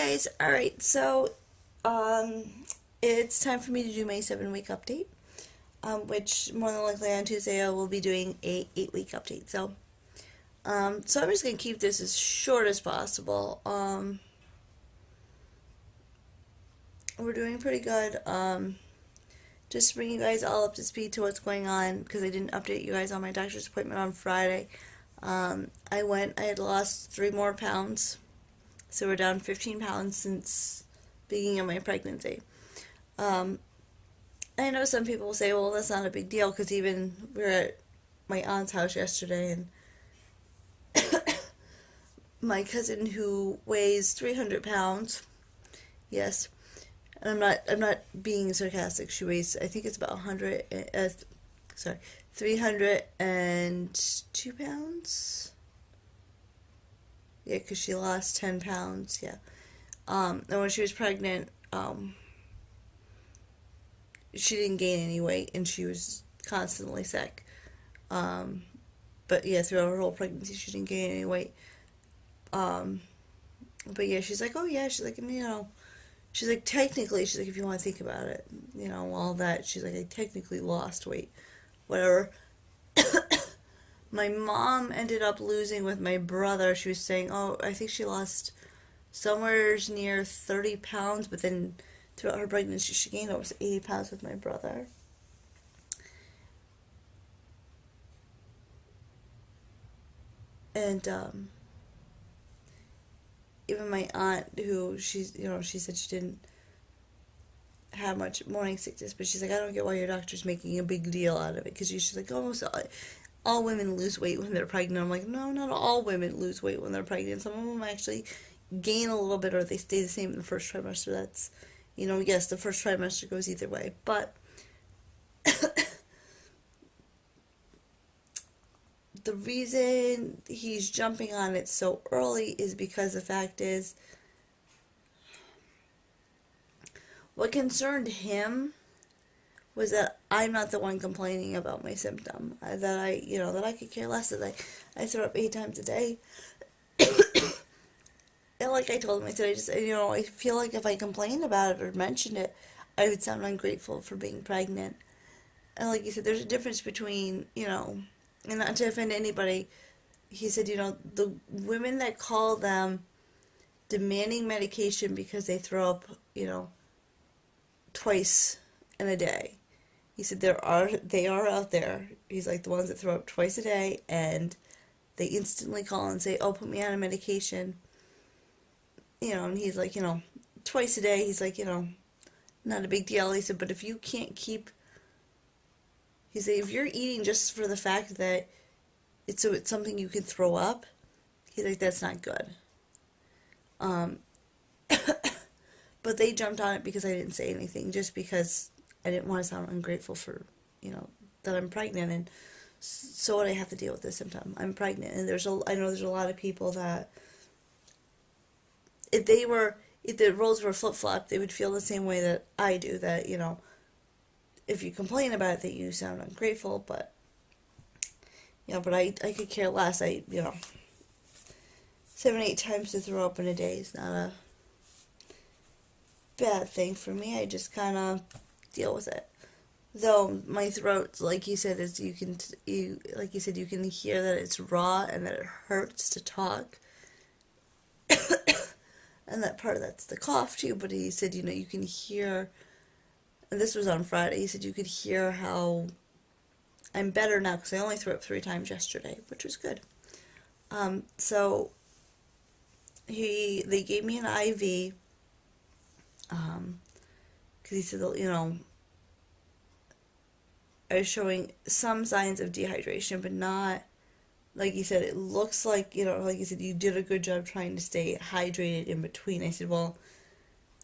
guys. Alright, so um it's time for me to do my 7 week update. Which more than likely on Tuesday I will be doing a 8 week update. So I'm just gonna keep this as short as possible. We're doing pretty good. Just to bring you guys all up to speed to what's going on because I didn't update you guys on my doctor's appointment on Friday. I had lost 3 more pounds. So we're down 15 pounds since beginning of my pregnancy. Um, I know some people say, well, that's not a big deal because even we were at my aunt's house yesterday and my cousin who weighs 300 pounds, yes, and I'm not being sarcastic. She weighs, I think it's about 302 pounds. Yeah, because she lost 10 pounds. Yeah. And when she was pregnant, she didn't gain any weight and she was constantly sick. Um, but yeah, throughout her whole pregnancy, she didn't gain any weight. Um, but yeah, she's like, oh yeah, she's like, she's like, technically, she's like, if you want to think about it, all that, she's like, I technically lost weight, whatever. My mom ended up losing with my brother. She was saying, oh, I think she lost somewhere near 30 pounds, but then throughout her pregnancy, she gained almost 80 pounds with my brother. And even my aunt, who she said she didn't have much morning sickness, but she's like, I don't get why your doctor's making a big deal out of it, because she's like, almost all women lose weight when they're pregnant. I'm like, no, not all women lose weight when they're pregnant. Some of them actually gain a little bit or they stay the same in the first trimester. That's, yes, the first trimester goes either way. But the reason he's jumping on it so early is because the fact is, what concerned him was that I'm not the one complaining about my symptom. That I could care less, that I throw up 8 times a day. And like I told him, I said, I feel like if I complained about it or mentioned it, I would sound ungrateful for being pregnant. And like he said, there's a difference between, and not to offend anybody, he said, the women that call them demanding medication because they throw up, twice in a day. He said they are out there. He's like the ones that throw up twice a day and they instantly call and say, oh, put me on a medication. And he's like, twice a day, he's like, not a big deal. He said, but if you can't keep, he said, if you're eating just for the fact that it's something you can throw up, he's like, that's not good. Um, but they jumped on it because I didn't say anything, just because I didn't want to sound ungrateful for, that I'm pregnant, and so what, I have to deal with this symptom. I'm pregnant, and I know there's a lot of people that if the roles were flip-flopped, they would feel the same way that I do, that, if you complain about it, that you sound ungrateful, but, but I could care less. 7, 8 times to throw up in a day is not a bad thing for me. I just kind of deal with it. Though my throat, like you said, you can hear that it's raw and that it hurts to talk. And that part of that's the cough too, but he said, you can hear, and this was on Friday, he said you could hear how I'm better now because I only threw up 3 times yesterday, which was good. So they gave me an IV, because he said, I was showing some signs of dehydration, but not, like you said, it looks like, like you said, you did a good job trying to stay hydrated in between. I said, well,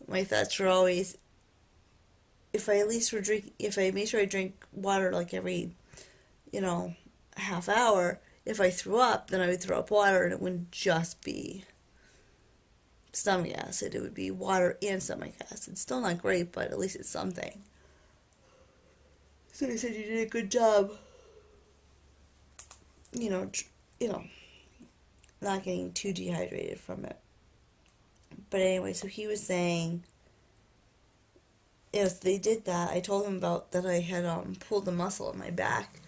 my thoughts were always, if I make sure I drink water like every, half hour, if I threw up, then I would throw up water and it wouldn't just be stomach acid. It would be water and stomach acid. Still not great, but at least it's something. So he said, you did a good job, you know, not getting too dehydrated from it. But anyway, so he was saying, if they did that, I told him about that I had pulled a muscle in my back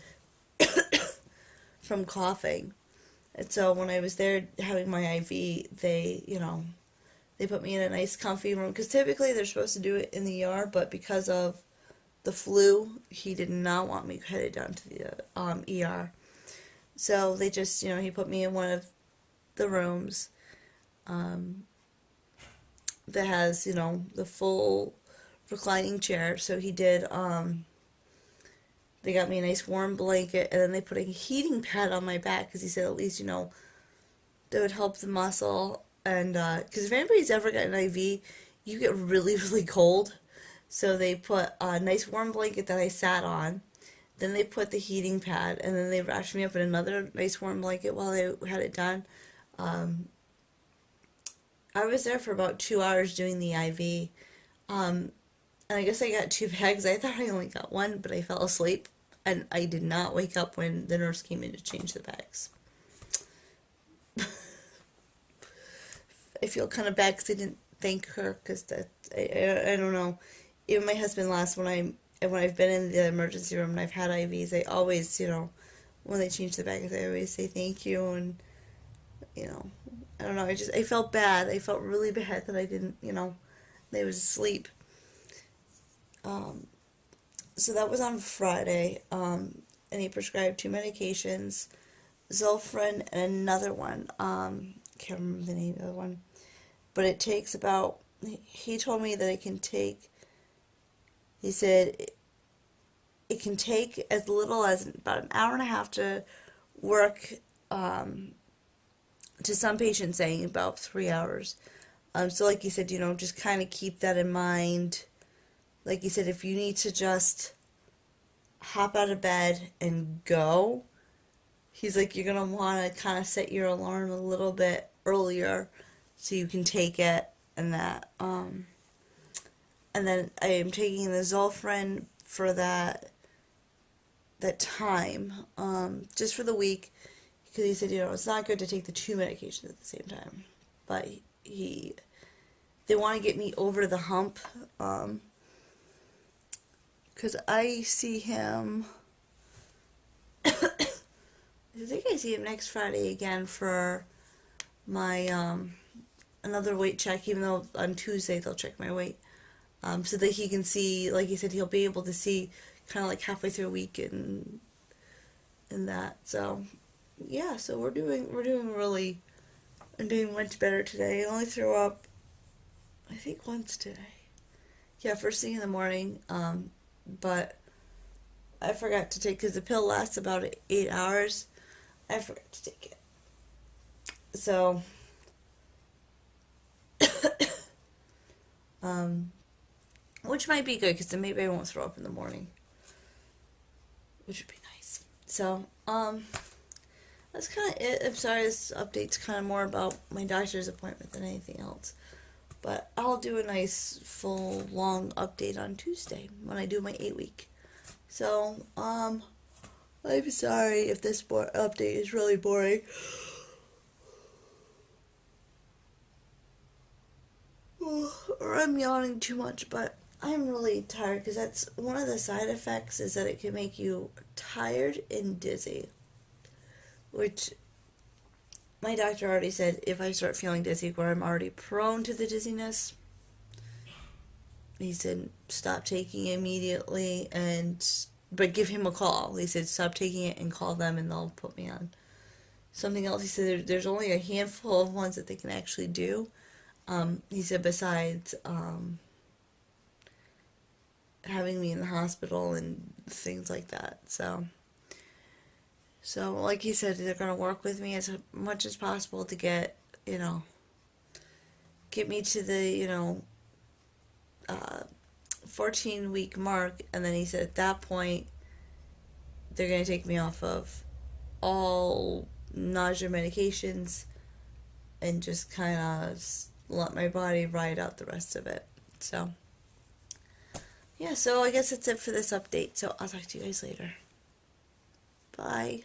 from coughing. And so when I was there having my IV, they put me in a nice comfy room because typically they're supposed to do it in the ER, but because of the flu, he did not want me headed down to the ER. So they just, he put me in one of the rooms that has, the full reclining chair. So he did, they got me a nice warm blanket, and then they put a heating pad on my back because he said at least, that would help the muscle. And because if anybody's ever got an IV, you get really, really cold. So they put a nice warm blanket that I sat on. Then they put the heating pad, and then they wrapped me up in another nice warm blanket while they had it done. I was there for about 2 hours doing the IV. And I guess I got 2 bags. I thought I only got one, but I fell asleep. And I did not wake up when the nurse came in to change the bags. I feel kind of bad because I didn't thank her because I don't know. Even my husband when I've been in the emergency room and I've had IVs, I always, when they change the bags, I always say thank you. And, I don't know. I felt bad. I felt really bad that I didn't, they was asleep. So that was on Friday, and he prescribed 2 medications, Zofran and another one. Can't remember the name of the other one, but it takes about. He told me that it can take. He said it can take as little as about an hour and a half to work. To some patients, saying about 3 hours. So like you said, just kind of keep that in mind. Like you said, if you need to just hop out of bed and go, he's like, you're going to want to kind of set your alarm a little bit earlier so you can take it and that. And then I am taking the Zofran for that time, just for the week, because he said, it's not good to take the 2 medications at the same time. But they want to get me over the hump, because I see him, I think I see him next Friday again for my, another weight check, even though on Tuesday they'll check my weight, so that he can see, like he said, he'll be able to see kind of like halfway through a week and that, so, yeah, so I'm doing much better today. I only threw up, I think once today. Yeah, first thing in the morning, but I forgot to take, because the pill lasts about 8 hours. I forgot to take it. So, which might be good, because then maybe I won't throw up in the morning, which would be nice. So, that's kind of it. I'm sorry, this update's kind of more about my doctor's appointment than anything else. But I'll do a nice, full, long update on Tuesday when I do my 8-week. So, I'm sorry if this update is really boring. Or I'm yawning too much, but I'm really tired because that's one of the side effects is that it can make you tired and dizzy. Which my doctor already said if I start feeling dizzy where I'm already prone to the dizziness, he said stop taking it immediately but give him a call. He said stop taking it and call them and they'll put me on something else. He said there's only a handful of ones that they can actually do. He said besides having me in the hospital and things like that. So like he said, they're going to work with me as much as possible to get me to the 14-week mark, and then he said at that point they're going to take me off of all nausea medications and just kind of let my body ride out the rest of it. So yeah, so I guess that's it for this update. So I'll talk to you guys later. Bye.